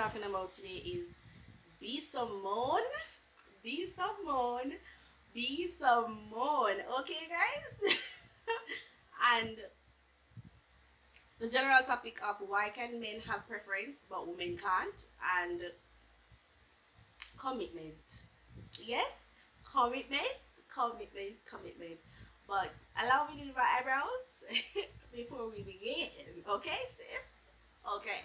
talking about today is Bsiomone. Bsiomone. Bsiomone. Okay, guys? And the general topic of why can men have preference but women can't, and commitment. Yes? Commitment. But allow me to do my eyebrows before we begin. Okay, sis? Okay.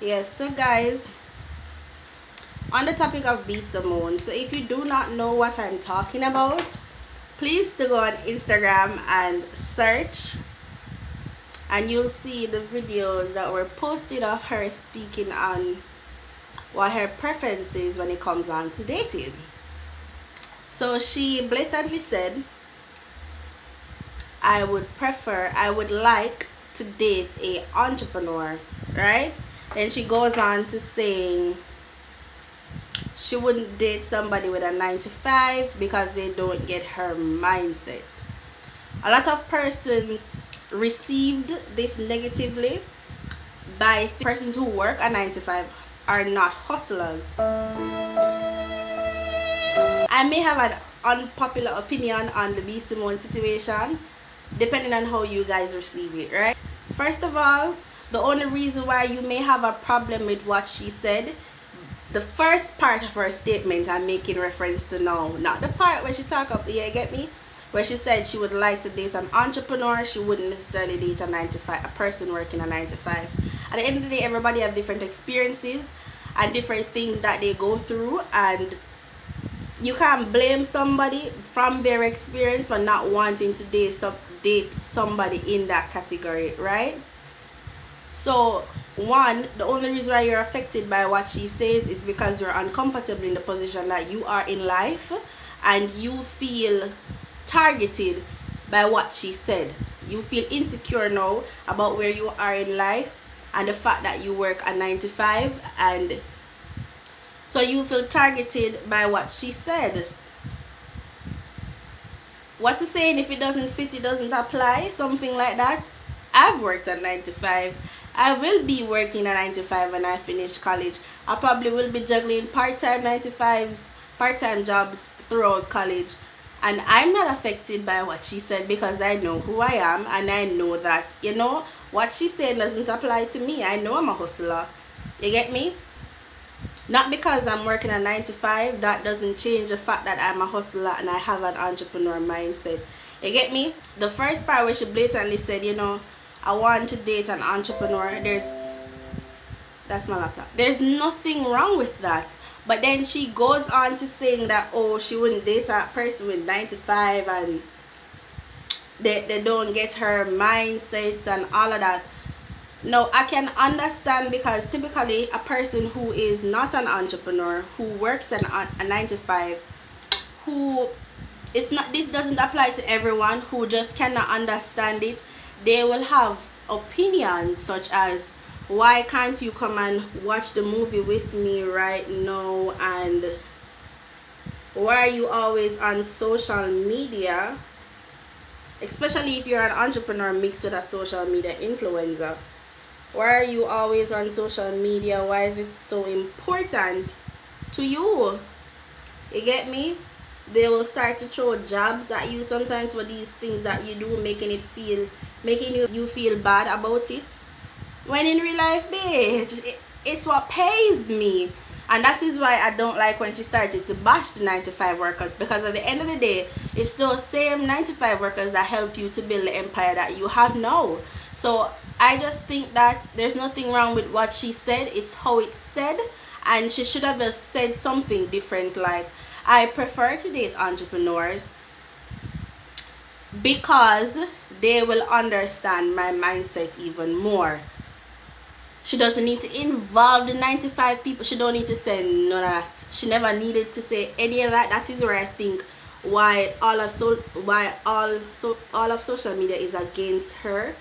Yes, so guys, on the topic of Bsiomone, so if you do not know what I'm talking about, please do go on Instagram and search, and you'll see the videos that were posted of her speaking on what her preference is when it comes on to dating. So she blatantly said, I would like to date a entrepreneur, right? Then she goes on to saying she wouldn't date somebody with a 9-to-5 because they don't get her mindset. A lot of persons received this negatively by persons who work a 9-to-5 are not hustlers. I may have an unpopular opinion on the Bsiomone situation depending on how you guys receive it, right? First of all, the only reason why you may have a problem with what she said, the first part of her statement I'm making reference to now, not the part where she talk up, yeah, get me? Where she said she would like to date an entrepreneur, she wouldn't necessarily date a 9-to-5, a person working a 9-to-5. At the end of the day, everybody have different experiences and different things that they go through, and you can't blame somebody from their experience for not wanting to date somebody in that category, right? So one, the only reason why you're affected by what she says is because you're uncomfortable in the position that you are in life and you feel targeted by what she said. You feel insecure now about where you are in life and the fact that you work a 9-to-5, and so you feel targeted by what she said. What's the saying? If it doesn't fit, it doesn't apply. Something like that. I've worked a 9-to-5. I will be working a 9-to-5 when I finish college. I probably will be juggling part-time 9-to-5s, part-time jobs throughout college. And I'm not affected by what she said because I know who I am, and I know that, you know, what she said doesn't apply to me. I know I'm a hustler. You get me? Not because I'm working a 9-to-5, that doesn't change the fact that I'm a hustler and I have an entrepreneur mindset. You get me? The first part where she blatantly said, you know, I want to date an entrepreneur, that's my laptop. There's nothing wrong with that. But then she goes on to saying that, oh, she wouldn't date a person with 9-to-5 and they don't get her mindset and all of that. No, I can understand, because typically a person who is not an entrepreneur, who works a 9-to-5, this doesn't apply to everyone, who just cannot understand it. They will have opinions such as, why can't you come and watch the movie with me right now, and why are you always on social media, especially if you're an entrepreneur mixed with a social media influencer. Why are you always on social media? Why is it so important to you? You get me? They will start to throw jabs at you sometimes for these things that you do, making you feel bad about it. When in real life, bitch, it's what pays me. And that is why I don't like when she started to bash the 9-to-5 workers, because at the end of the day, it's those same 9-to-5 workers that help you to build the empire that you have now. So I just think that there's nothing wrong with what she said. It's how it's said, and she should have just said something different, like, I prefer to date entrepreneurs because they will understand my mindset even more. She doesn't need to involve the 9-to-5 people. She don't need to say none of that. She never needed to say any of that. That is where I think why all of social media is against her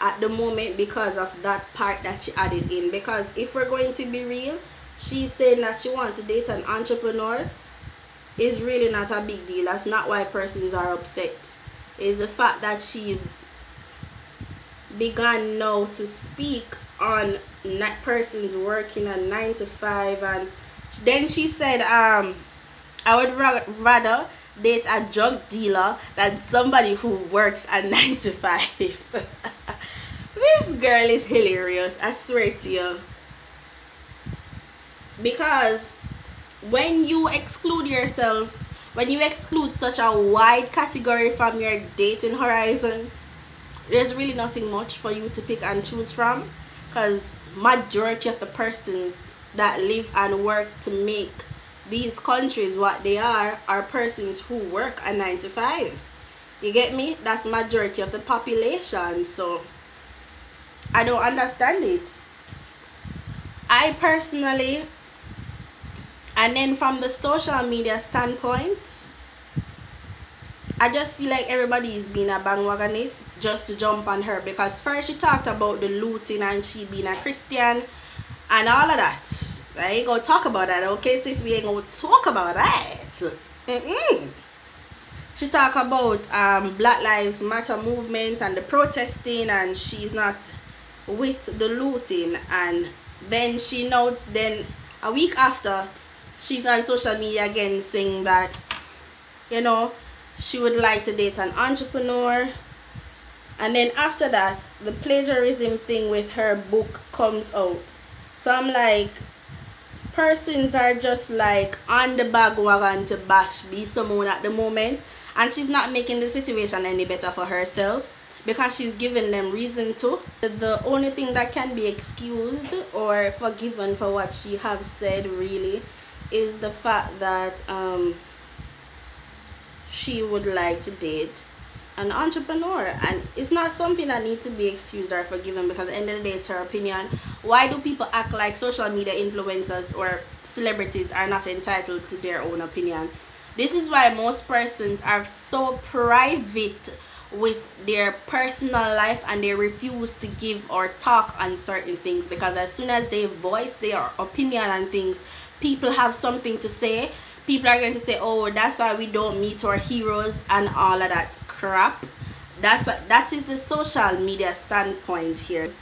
at the moment, because of that part that she added in. Because if we're going to be real, she's saying that she wants to date an entrepreneur is really not a big deal. That's not why persons are upset. It's the fact that she began now to speak on persons working a 9 to 5, and then she said I would rather date a drug dealer than somebody who works a 9 to 5. This girl is hilarious, I swear to you. Because when you exclude yourself, when you exclude such a wide category from your dating horizon, there's really nothing much for you to pick and choose from, because majority of the persons that live and work to make these countries what they are persons who work a 9 to 5. You get me? That's majority of the population. So I don't understand it. I personally, and then from the social media standpoint, I just feel like everybody is being a bandwagonist just to jump on her, because first she talked about the looting and she being a Christian and all of that. I ain't gonna talk about that, okay, sis? We ain't gonna talk about that. She talk about Black Lives Matter movement and the protesting, and she's not with the looting. And then then a week after, she's on social media again saying that, you know, she would like to date an entrepreneur. And then after that, the plagiarism thing with her book comes out. So I'm like, persons are just like on the bandwagon to bash Bsiomone at the moment, and she's not making the situation any better for herself, because she's giving them reason to. The only thing that can be excused or forgiven for what she have said really is the fact that she would like to date an entrepreneur, and it's not something that needs to be excused or forgiven, because at the end of the day, it's her opinion. Why do people act like social media influencers or celebrities are not entitled to their own opinion? This is why most persons are so private with their personal life, and they refuse to give or talk on certain things, because as soon as they voice their opinion on things, people have something to say. People are going to say, oh, that's why we don't meet our heroes and all of that crap. That is the social media standpoint here.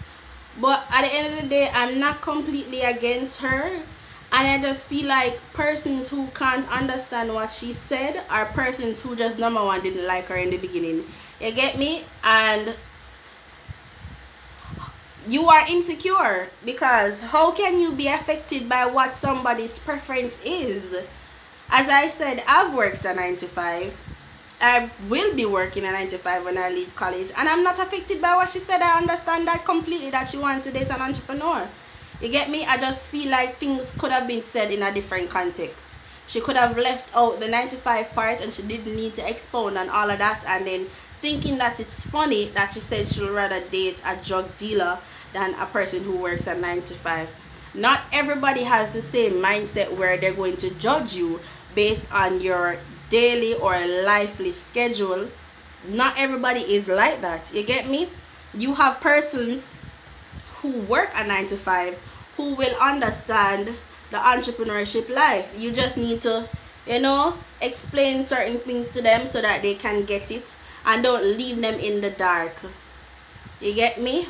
But at the end of the day, I'm not completely against her, and I just feel like persons who can't understand what she said are persons who just, number one, didn't like her in the beginning. You get me? And you are insecure, because how can you be affected by what somebody's preference is? As I said, I've worked a 9 to 5. I will be working a 9 to 5 when I leave college, and I'm not affected by what she said. I understand that completely, that she wants to date an entrepreneur. You get me? I just feel like things could have been said in a different context. She could have left out the 9 to 5 part, and she didn't need to expound on all of that, and then thinking that it's funny that she said she'll rather date a drug dealer than a person who works at 9 to 5. Not everybody has the same mindset where they're going to judge you based on your daily or lively schedule. Not everybody is like that. You get me? You have persons who work a 9 to 5 who will understand the entrepreneurship life. You just need to, you know, explain certain things to them so that they can get it, and don't leave them in the dark. You get me?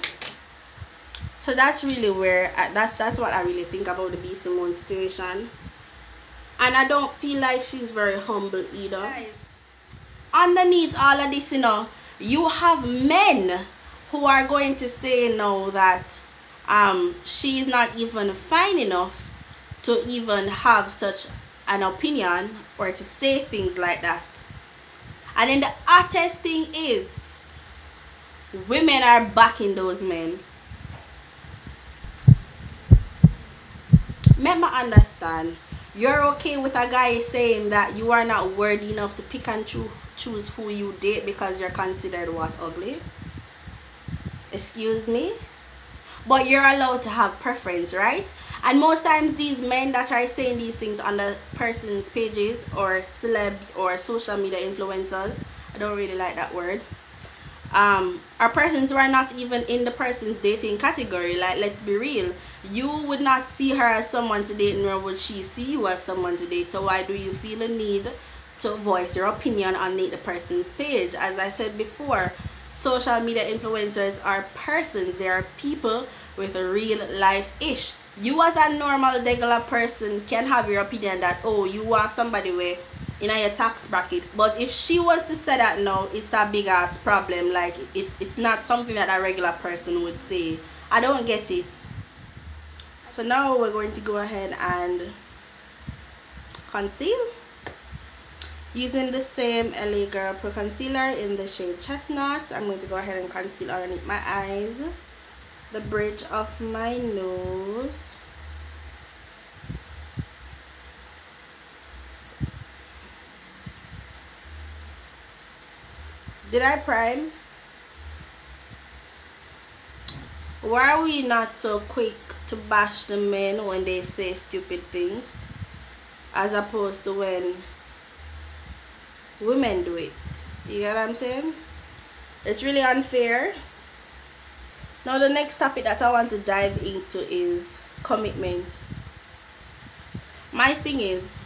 So that's really where that's what I really think about the Bsiomone situation. And I don't feel like she's very humble either. Guys, underneath all of this, you know, you have men who are going to say now that she's not even fine enough to even have such an opinion or to say things like that. And then the hottest thing is, women are backing those men. Let me understand. You're okay with a guy saying that you are not worthy enough to pick and choose who you date because you're considered what, ugly? Excuse me? But you're allowed to have preference, right? And most times these men that are saying these things on the person's pages, or celebs or social media influencers, I don't really like that word, are persons who are not even in the person's dating category. Like, let's be real, you would not see her as someone to date, nor would she see you as someone to date. So why do you feel a need to voice your opinion on the person's page? As I said before, social media influencers are persons. They are people with a real life ish. You as a normal regular person can have your opinion that, oh, you are somebody where in your tax bracket, but if she was to say that now, it's a big ass problem. Like it's not something that a regular person would say. I don't get it. So now we're going to go ahead and conceal using the same LA Girl Pro Concealer in the shade Chestnut. I'm going to go ahead and conceal underneath my eyes, the bridge of my nose, did I prime? Why are we not so quick to bash the men when they say stupid things, as opposed to when women do it? You get what I'm saying? It's really unfair. Now the next topic that I want to dive into is commitment. My thing is,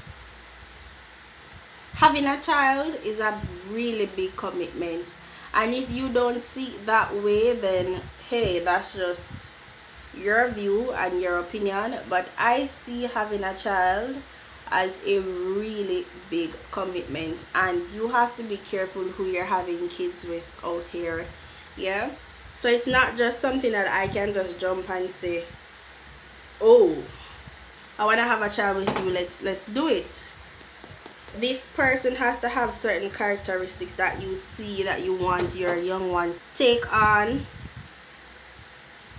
having a child is a really big commitment, and if you don't see it that way, then hey, that's just your view and your opinion. But I see having a child as a really big commitment, and you have to be careful who you're having kids with out here. Yeah, so it's not just something that I can just jump and say, oh, I want to have a child with you, let's do it. This person has to have certain characteristics that you see that you want your young ones to take on.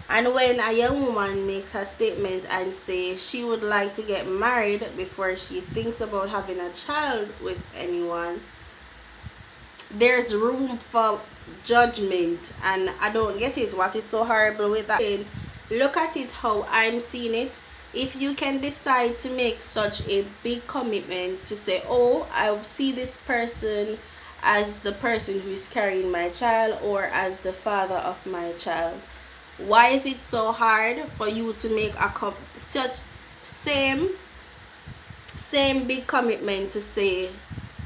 And when a young woman makes a statement and say she would like to get married before she thinks about having a child with anyone, there's room for judgment, and I don't get it. What is so horrible with that? Look at it how I'm seeing it. If you can decide to make such a big commitment to say, oh, I see this person as the person who is carrying my child or as the father of my child, why is it so hard for you to make such same big commitment to say,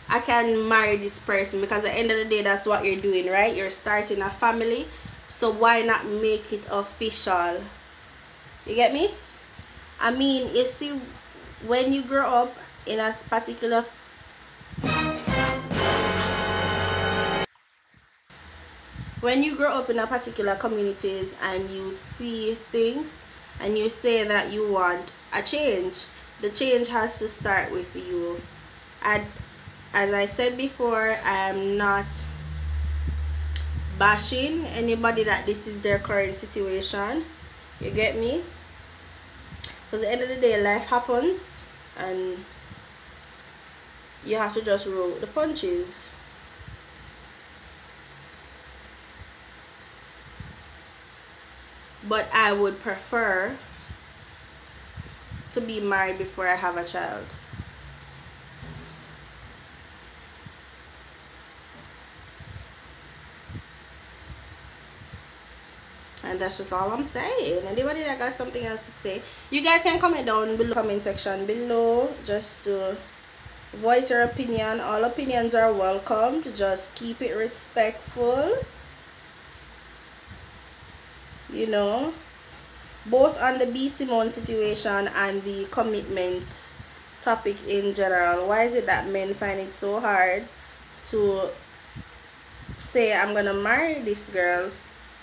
I can marry this person? Because at the end of the day, that's what you're doing, right? You're starting a family. So why not make it official? You get me? I mean, you see, when you grow up in a particular communities and you see things and you say that you want a change, the change has to start with you. And as I said before, I am not bashing anybody that this is their current situation. You get me? Because at the end of the day, life happens and you have to just roll with the punches. But I would prefer to be married before I have a child. And that's just all I'm saying. Anybody that got something else to say, you guys can comment down below, comment section below, just to voice your opinion. All opinions are welcomed. Just keep it respectful, you know, both on the Bsiomone situation and the commitment topic in general. Why is it that men find it so hard to say, I'm gonna marry this girl,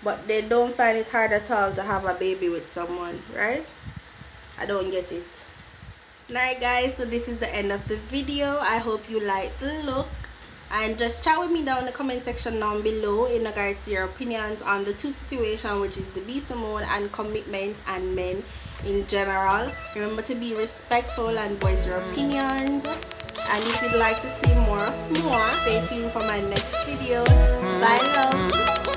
but they don't find it hard at all to have a baby with someone, right? I don't get it. Alright guys, so this is the end of the video. I hope you like the look, and just chat with me down in the comment section down below in regards to your opinions on the two situations, which is the Bsiomone and commitment and men in general. Remember to be respectful and voice your opinions. And if you'd like to see more, stay tuned for my next video. Bye loves.